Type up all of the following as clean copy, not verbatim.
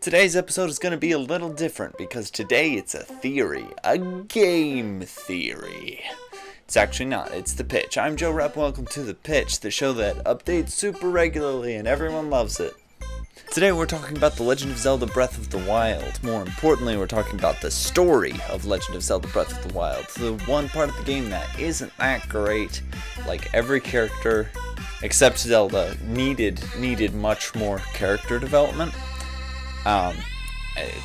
Today's episode is going to be a little different because today it's a theory, a game theory. It's actually not, it's The Pitch. I'm Joe Rep, welcome to The Pitch, the show that updates super regularly and everyone loves it. Today we're talking about The Legend of Zelda Breath of the Wild. More importantly, we're talking about the story of Legend of Zelda Breath of the Wild. The one part of the game that isn't that great. Like every character, except Zelda, needed much more character development.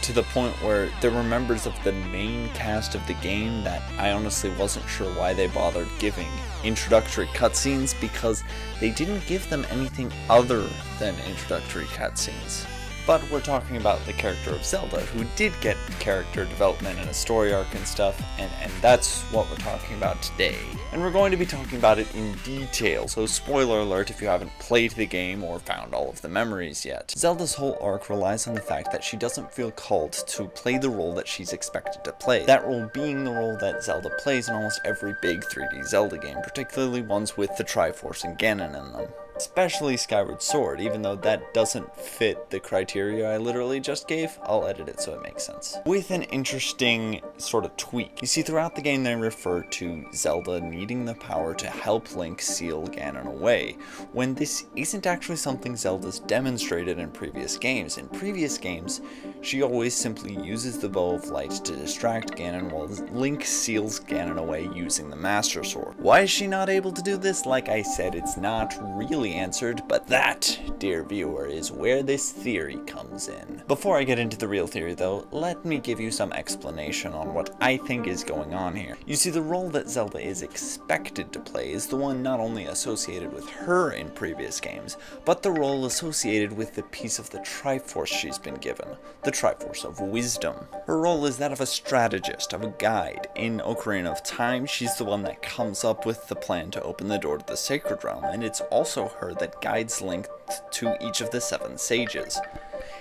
To the point where there were members of the main cast of the game that I honestly wasn't sure why they bothered giving introductory cutscenes, because they didn't give them anything other than introductory cutscenes. But we're talking about the character of Zelda, who did get character development and a story arc and stuff, and that's what we're talking about today. And we're going to be talking about it in detail, so spoiler alert if you haven't played the game or found all of the memories yet. Zelda's whole arc relies on the fact that she doesn't feel called to play the role that she's expected to play. That role being the role that Zelda plays in almost every big 3D Zelda game, particularly ones with the Triforce and Ganon in them. Especially Skyward Sword, even though that doesn't fit the criteria I literally just gave, I'll edit it so it makes sense. With an interesting sort of tweak. You see, throughout the game they refer to Zelda needing the power to help Link seal Ganon away, when this isn't actually something Zelda's demonstrated in previous games. In previous games, she always simply uses the Bow of Light to distract Ganon while Link seals Ganon away using the Master Sword. Why is she not able to do this? Like I said, it's not really answered, but that, dear viewer, is where this theory comes in. Before I get into the real theory though, let me give you some explanation on what I think is going on here. You see, the role that Zelda is expected to play is the one not only associated with her in previous games, but the role associated with the piece of the Triforce she's been given, the Triforce of Wisdom. Her role is that of a strategist, of a guide. In Ocarina of Time, she's the one that comes up with the plan to open the door to the Sacred Realm, and it's also her that guides Link to each of the 7 sages.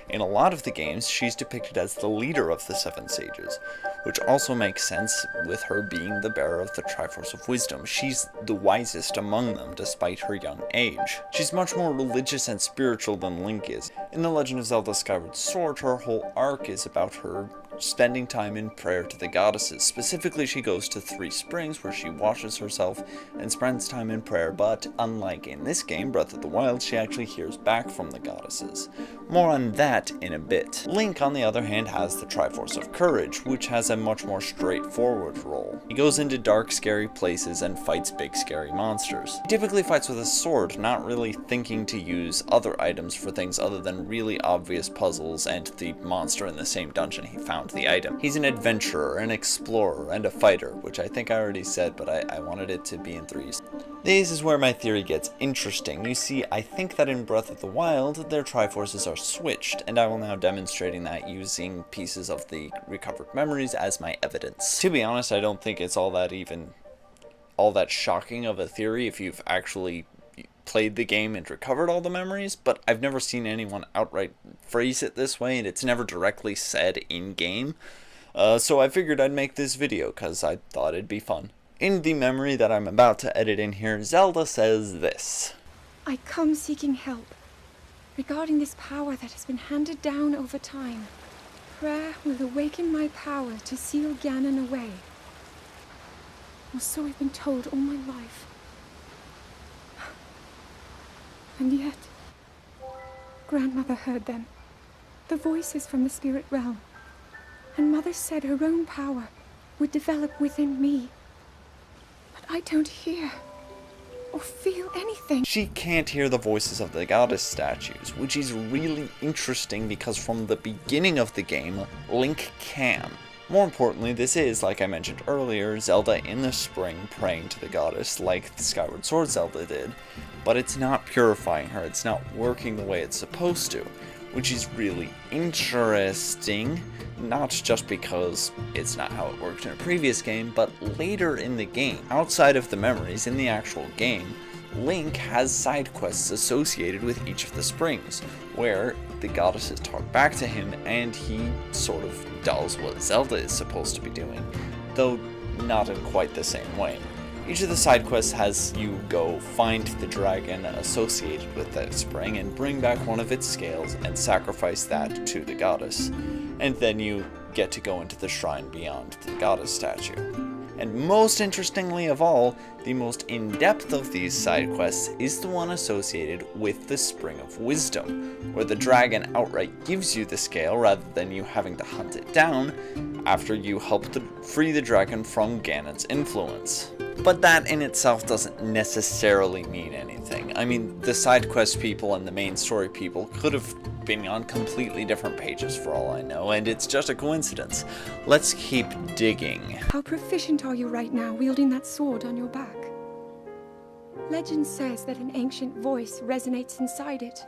In a lot of the games, she's depicted as the leader of the 7 sages, which also makes sense with her being the bearer of the Triforce of Wisdom. She's the wisest among them, despite her young age. She's much more religious and spiritual than Link is. In The Legend of Zelda Skyward Sword, her whole arc is about her spending time in prayer to the goddesses. Specifically, she goes to 3 springs where she washes herself and spends time in prayer, but unlike in this game, Breath of the Wild, she actually hears back from the goddesses. More on that in a bit. Link, on the other hand, has the Triforce of Courage, which has a much more straightforward role. He goes into dark, scary places and fights big, scary monsters. He typically fights with a sword, not really thinking to use other items for things other than really obvious puzzles and the monster in the same dungeon he found the item. He's an adventurer, an explorer, and a fighter, which I think I already said, but I wanted it to be in 3s. This is where my theory gets interesting. You see, I think that in Breath of the Wild, their Triforces are switched, and I will now demonstrating that using pieces of the recovered memories as my evidence. To be honest, I don't think it's all that shocking of a theory if you've actually played the game and recovered all the memories, but I've never seen anyone outright phrase it this way, and it's never directly said in-game. So I figured I'd make this video, because I thought it'd be fun. In the memory that I'm about to edit in here, Zelda says this. I come seeking help regarding this power that has been handed down over time. Prayer will awaken my power to seal Ganon away. Or so I've been told all my life. And yet, Grandmother heard them, the voices from the spirit realm, and Mother said her own power would develop within me. But I don't hear or feel anything. She can't hear the voices of the goddess statues, which is really interesting because from the beginning of the game, Link can. More importantly, this is, like I mentioned earlier, Zelda in the spring praying to the goddess like the Skyward Sword Zelda did, but it's not purifying her, it's not working the way it's supposed to, which is really interesting, not just because it's not how it worked in a previous game, but later in the game. Outside of the memories, in the actual game, Link has side quests associated with each of the springs, where the goddesses talk back to him and he sort of does what Zelda is supposed to be doing, though not in quite the same way. Each of the side quests has you go find the dragon associated with that spring and bring back one of its scales and sacrifice that to the goddess. And then you get to go into the shrine beyond the goddess statue. And most interestingly of all, the most in-depth of these side quests is the one associated with the Spring of Wisdom, where the dragon outright gives you the scale rather than you having to hunt it down after you help to free the dragon from Ganon's influence. But that in itself doesn't necessarily mean anything. I mean, the side quest people and the main story people could have been on completely different pages for all I know, and it's just a coincidence. Let's keep digging. How proficient are you right now wielding that sword on your back? Legend says that an ancient voice resonates inside it.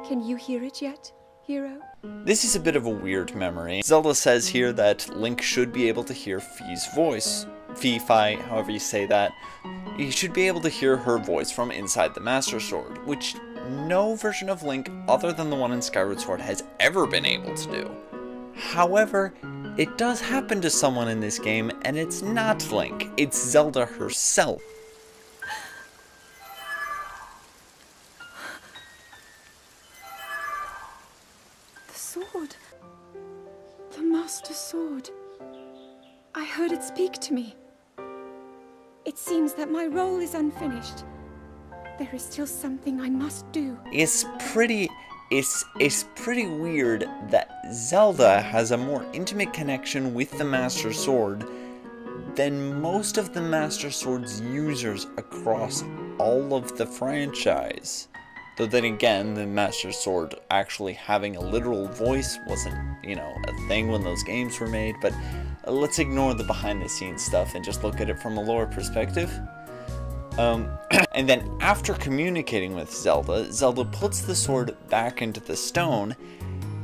Can you hear it yet, hero? This is a bit of a weird memory. Zelda says here that Link should be able to hear Fi's voice. Fi, however you say that. He should be able to hear her voice from inside the Master Sword, which no version of Link other than the one in Skyward Sword has ever been able to do. However, it does happen to someone in this game, and it's not Link, it's Zelda herself. The sword. The Master Sword. I heard it speak to me. It seems that my role is unfinished. There is still something I must do. It's pretty weird that Zelda has a more intimate connection with the Master Sword than most of the Master Sword's users across all of the franchise. Though then again, the Master Sword actually having a literal voice wasn't, a thing when those games were made, but let's ignore the behind the scenes stuff and just look at it from a lore perspective. And then after communicating with Zelda, Zelda puts the sword back into the stone,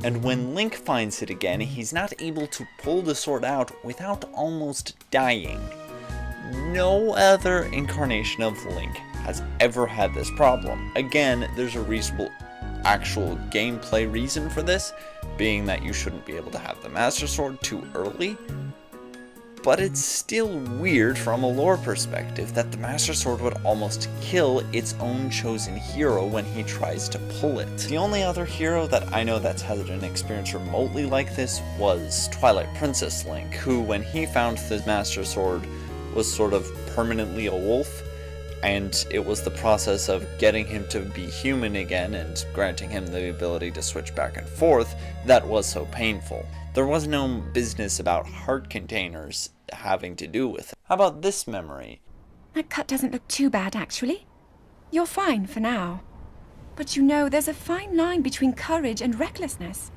and when Link finds it again, he's not able to pull the sword out without almost dying. No other incarnation of Link has ever had this problem. Again, there's a reasonable actual gameplay reason for this, being that you shouldn't be able to have the Master Sword too early. But it's still weird from a lore perspective that the Master Sword would almost kill its own chosen hero when he tries to pull it. The only other hero that I know that's had an experience remotely like this was Twilight Princess Link, who when he found the Master Sword was sort of permanently a wolf, and it was the process of getting him to be human again and granting him the ability to switch back and forth that was so painful. There was no business about heart containers having to do with it. How about this memory? That cut doesn't look too bad, actually. You're fine for now. But there's a fine line between courage and recklessness.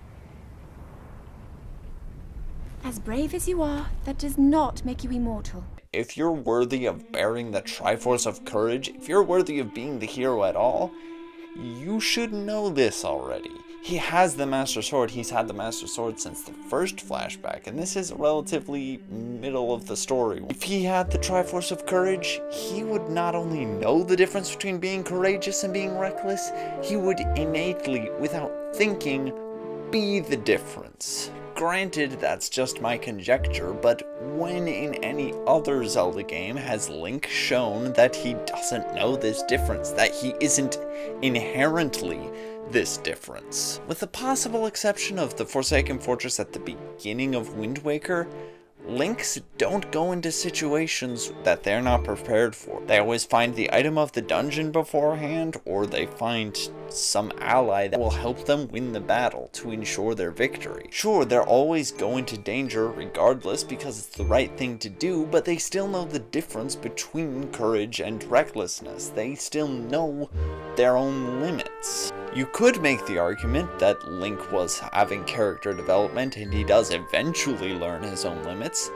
As brave as you are, that does not make you immortal. If you're worthy of bearing the Triforce of Courage, if you're worthy of being the hero at all, you should know this already. He has the Master Sword. He's had the Master Sword since the first flashback, and this is relatively middle of the story. If he had the Triforce of Courage, he would not only know the difference between being courageous and being reckless, he would innately, without thinking, be the difference. Granted, that's just my conjecture, but when in any other Zelda game has Link shown that he doesn't know this difference, that he isn't inherently this difference? With the possible exception of the Forsaken Fortress at the beginning of Wind Waker, Links don't go into situations that they're not prepared for. They always find the item of the dungeon beforehand, or they find some ally that will help them win the battle to ensure their victory. Sure, they're always going to danger regardless because it's the right thing to do, but they still know the difference between courage and recklessness. They still know their own limits. You could make the argument that Link was having character development and he does eventually learn his own limits,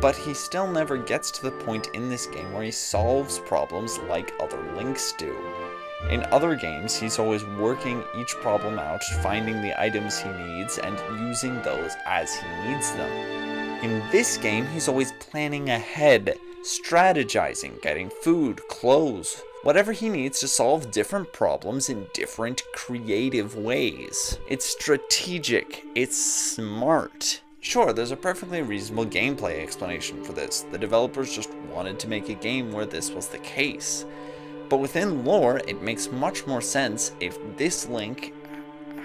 but he still never gets to the point in this game where he solves problems like other Links do. In other games, he's always working each problem out, finding the items he needs, and using those as he needs them. In this game, he's always planning ahead, strategizing, getting food, clothes, whatever he needs to solve different problems in different creative ways. It's strategic, it's smart. Sure, there's a perfectly reasonable gameplay explanation for this. The developers just wanted to make a game where this was the case. But within lore, it makes much more sense if this Link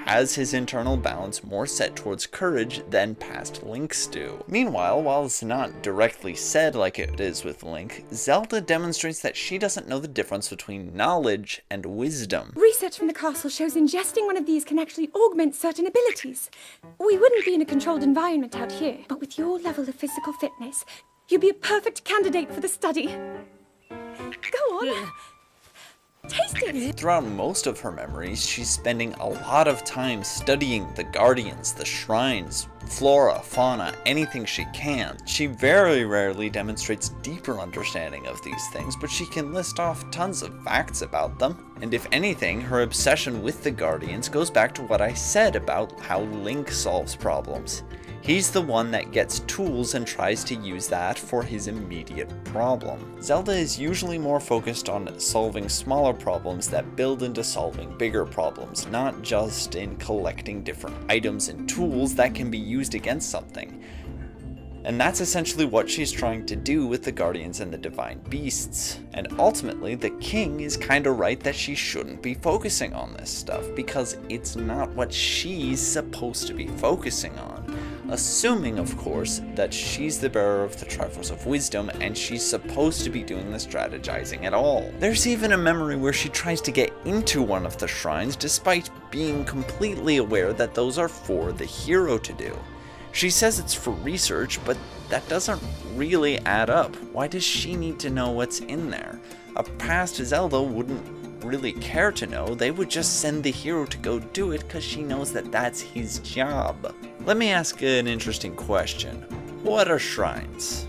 has his internal balance more set towards courage than past Links do. Meanwhile, while it's not directly said like it is with Link, Zelda demonstrates that she doesn't know the difference between knowledge and wisdom. Research from the castle shows ingesting one of these can actually augment certain abilities. We wouldn't be in a controlled environment out here, but with your level of physical fitness, you'd be a perfect candidate for the study. Go on. Taste it! Throughout most of her memories, she's spending a lot of time studying the guardians, the shrines, flora, fauna, anything she can. She very rarely demonstrates deeper understanding of these things, but she can list off tons of facts about them. And if anything, her obsession with the guardians goes back to what I said about how Link solves problems. He's the one that gets tools and tries to use that for his immediate problem. Zelda is usually more focused on solving smaller problems that build into solving bigger problems, not just in collecting different items and tools that can be used against something. And that's essentially what she's trying to do with the Guardians and the Divine Beasts. And ultimately, the king is kinda right that she shouldn't be focusing on this stuff, because it's not what she's supposed to be focusing on. Assuming, of course, that she's the bearer of the Triforce of Wisdom and she's supposed to be doing the strategizing at all. There's even a memory where she tries to get into one of the shrines despite being completely aware that those are for the hero to do. She says it's for research, but that doesn't really add up. Why does she need to know what's in there? A past Zelda wouldn't really care to know. They would just send the hero to go do it because she knows that that's his job. Let me ask an interesting question. What are shrines?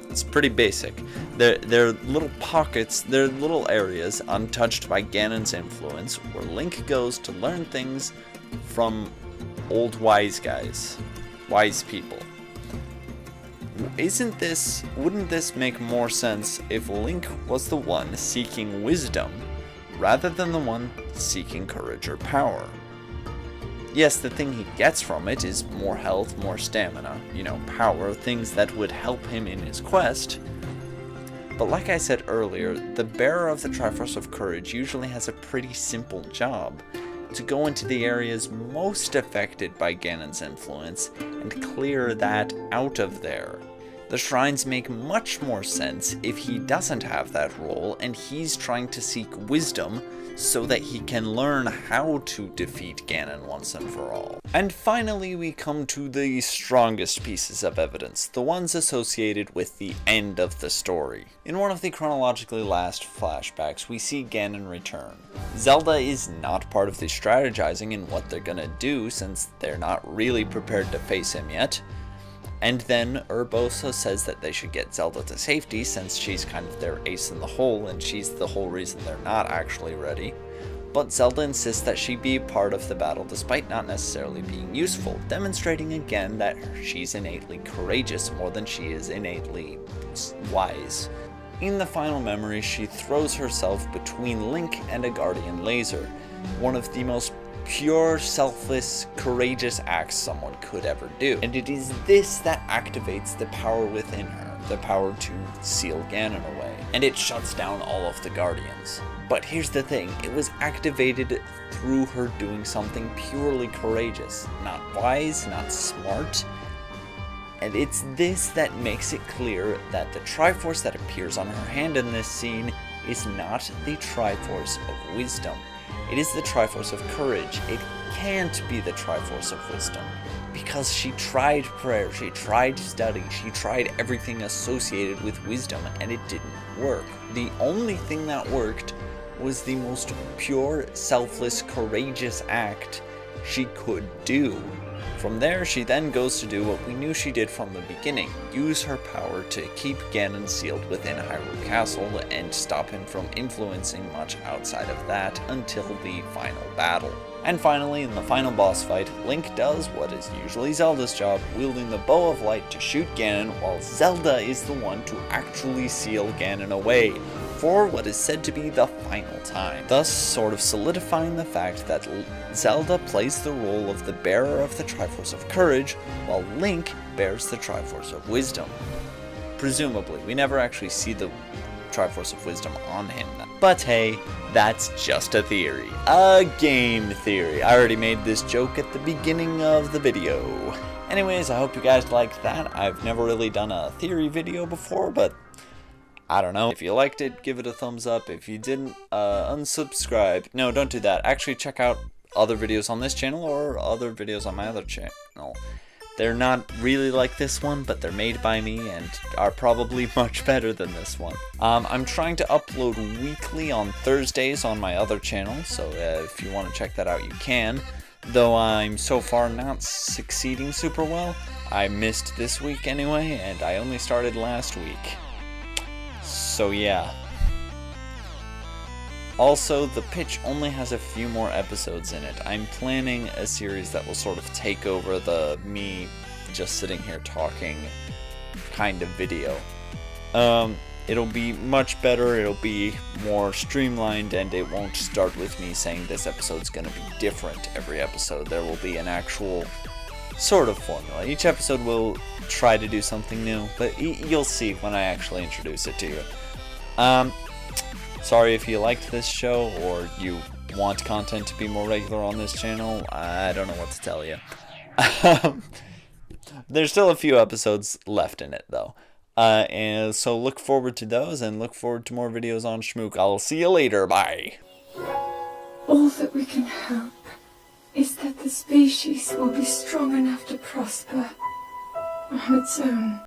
It's pretty basic. They're little pockets, they're little areas untouched by Ganon's influence where Link goes to learn things from old wise guys, wise people. Wouldn't this make more sense if Link was the one seeking wisdom rather than the one seeking courage or power? Yes, the thing he gets from it is more health, more stamina, power, things that would help him in his quest. But like I said earlier, the bearer of the Triforce of Courage usually has a pretty simple job: to go into the areas most affected by Ganon's influence and clear that out of there. The shrines make much more sense if he doesn't have that role and he's trying to seek wisdom so that he can learn how to defeat Ganon once and for all. And finally we come to the strongest pieces of evidence, the ones associated with the end of the story. In one of the chronologically last flashbacks, we see Ganon return. Zelda is not part of the strategizing in what they're gonna do since they're not really prepared to face him yet. And then Urbosa says that they should get Zelda to safety since she's kind of their ace in the hole and she's the whole reason they're not actually ready. But Zelda insists that she be part of the battle despite not necessarily being useful, demonstrating again that she's innately courageous more than she is innately wise. In the final memory, she throws herself between Link and a Guardian laser, one of the most pure, selfless, courageous acts someone could ever do. And it is this that activates the power within her, the power to seal Ganon away. And it shuts down all of the Guardians. But here's the thing, it was activated through her doing something purely courageous, not wise, not smart. And it's this that makes it clear that the Triforce that appears on her hand in this scene is not the Triforce of Wisdom. It is the Triforce of Courage. It can't be the Triforce of Wisdom, because she tried prayer, she tried study, she tried everything associated with wisdom, and it didn't work. The only thing that worked was the most pure, selfless, courageous act she could do. From there, she then goes to do what we knew she did from the beginning, use her power to keep Ganon sealed within Hyrule Castle and stop him from influencing much outside of that until the final battle. And finally, in the final boss fight, Link does what is usually Zelda's job, wielding the Bow of Light to shoot Ganon, while Zelda is the one to actually seal Ganon away, for what is said to be the final time, thus sort of solidifying the fact that Zelda plays the role of the bearer of the Triforce of Courage, while Link bears the Triforce of Wisdom. Presumably, we never actually see the Triforce of Wisdom on him. But hey, that's just a theory. A game theory. I already made this joke at the beginning of the video. Anyways, I hope you guys liked that. I've never really done a theory video before, but I don't know. If you liked it, give it a thumbs up. If you didn't, unsubscribe. No, don't do that. Actually, check out other videos on this channel or other videos on my other channel. They're not really like this one, but they're made by me and are probably much better than this one. I'm trying to upload weekly on Thursdays on my other channel, so if you want to check that out, you can. Though I'm so far not succeeding super well. I missed this week anyway, and I only started last week. So yeah. Also, the pitch only has a few more episodes in it. I'm planning a series that will sort of take over the me just sitting here talking kind of video. It'll be much better, it'll be more streamlined, and it won't start with me saying this episode's gonna be different every episode. There will be an actual sort of formula. Each episode will try to do something new, but you'll see when I actually introduce it to you. Sorry if you liked this show, or you want content to be more regular on this channel. I don't know what to tell you. There's still a few episodes left in it, though. And so look forward to those, and look forward to more videos on Schmook. I'll see you later. Bye. All that we can hope is that the species will be strong enough to prosper on its own.